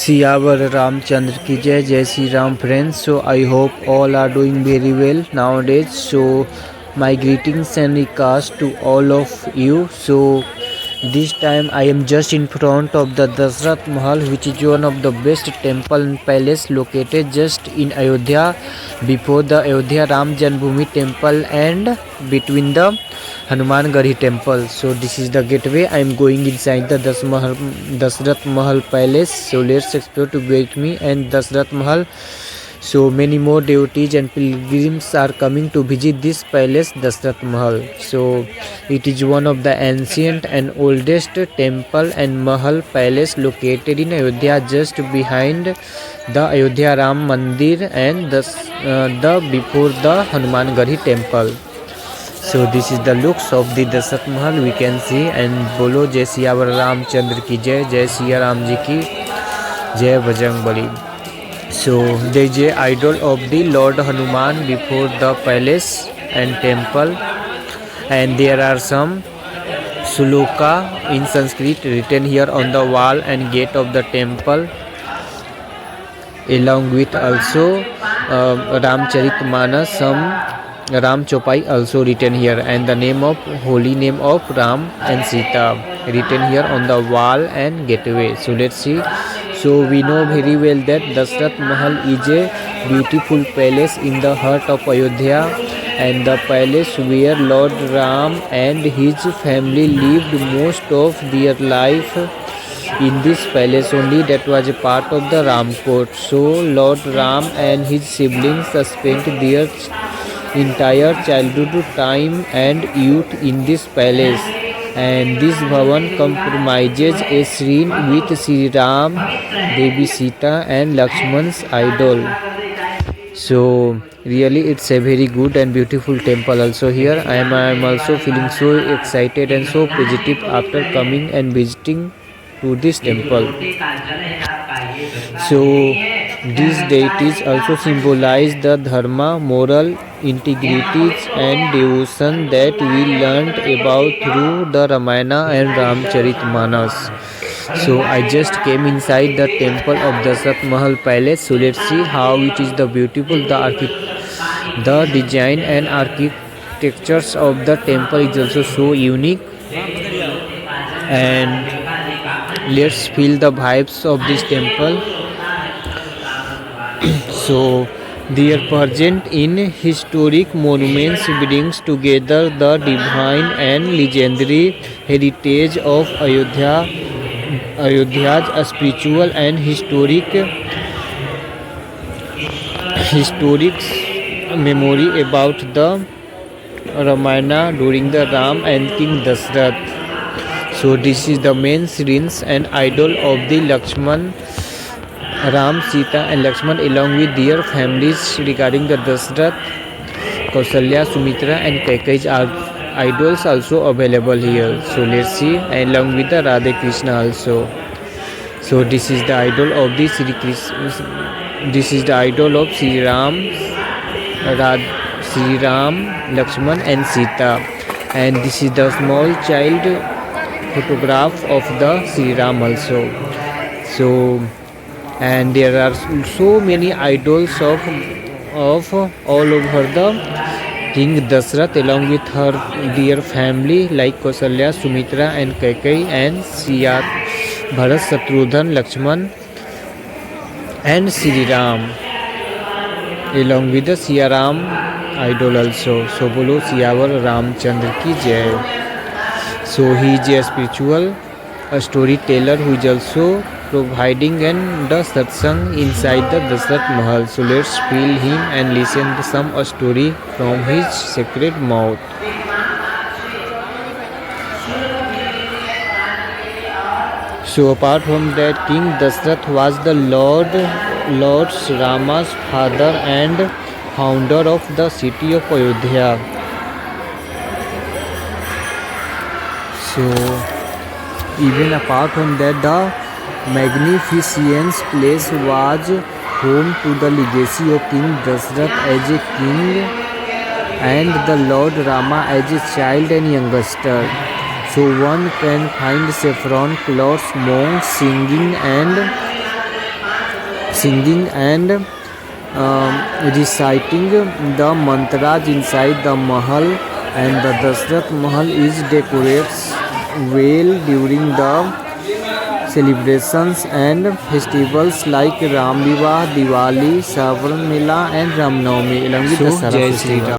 सियावर रामचंद्र की जय जय Shri Ram friends. So I hope all are doing very well nowadays. So my greetings and regards to all of you. So this time I am just in front of the Dasrat Mahal, which is one of the best temple and palace located just in Ayodhya, before the Ayodhya Ram Janmabhoomi temple and between the Hanuman Garhi temple. So this is the gateway. I am going inside the Dasrat Mahal palace. So let's explore to with me and Dasrat Mahal. So many more devotees and pilgrims are coming to visit this palace Dasrat Mahal. So it is one of the ancient and oldest temple and Mahal palace located in Ayodhya, just behind the Ayodhya Ram Mandir and the before the Hanuman Garhi temple. So this is the looks of the Dasrat Mahal we can see. And बोलो जय सियावर रामचंद्र की जय, जय सिया राम जी की जय, Bajrang Bali. So there is a idol of the Lord Hanuman before the palace and temple, and there are some sloka in Sanskrit written here on the wall and gate of the temple, along with also Ramcharitmanas, some Ram Chopai also written here, and the name of holy name of Ram and Sita written here on the wall and gateway. So let's see. So we know very well that Dasrat Mahal is a beautiful palace in the heart of Ayodhya, and the palace where Lord Ram and his family lived most of their life. In this palace only, that was a part of the Ram court. So Lord Ram and his siblings spent their entire childhood time and youth in this palace, and this bhavan compromises a shrine with Sri Ram, Devi Sita and Lakshman's idol. So really it's a very good and beautiful temple also here. I am also feeling so excited and so positive after coming and visiting to this temple. So these deities also symbolize the dharma, moral integrities and devotion that we learnt about through the Ramayana and Ramcharitmanas. So I just came inside the temple of Dasrat Mahal palace. So let's see how it is the beautiful, the design and architectures of the temple is also so unique. And let's feel the vibes of this temple. So they are present in historic monuments, brings together the divine and legendary heritage of Ayodhya's spiritual and historic memory about the Ramayana during the Ram and King Dasrath. So this is the main shrines and idol of the Lakshman, Ram, Sita and Lakshman along with their families. Regarding the Dasrath, Kausalya, Sumitra and Kaikeyi idols also available here. So let's see, along with the Radha Krishna also. So this is the idol of the Sri Krishna. This is the idol of Sri Ram, Lakshman and Sita. And this is the small child photograph of the Sri Ram also. So and there are so many idols of all over the King Dasrath along with her dear family like Kausalya, Sumitra and Kaikeyi and Siya, Bharat, Shatrudhan, Lakshman and Sri Ram along with the Siya Ram idol also. So bolo Siyavar Ramchandra ki jai. So he is a spiritual storyteller who is also providing and the satsang inside the Dasrat Mahal. So let's feel him and listen to some story from his sacred mouth. So apart from that, King Dasrath was the Lord Rama's father and founder of the city of Ayodhya. So even apart from that, the magnificent place was home to the legacy of King Dasrath as a king and the Lord Rama as a child and youngster. So one can find saffron cloths, monks singing and singing and reciting the mantras inside the Mahal, and the Dashrath Mahal is decorates well during the celebrations and festivals like Ram Vivah, Diwali, Sawan Mela and Ram Navami along with Dasara festival.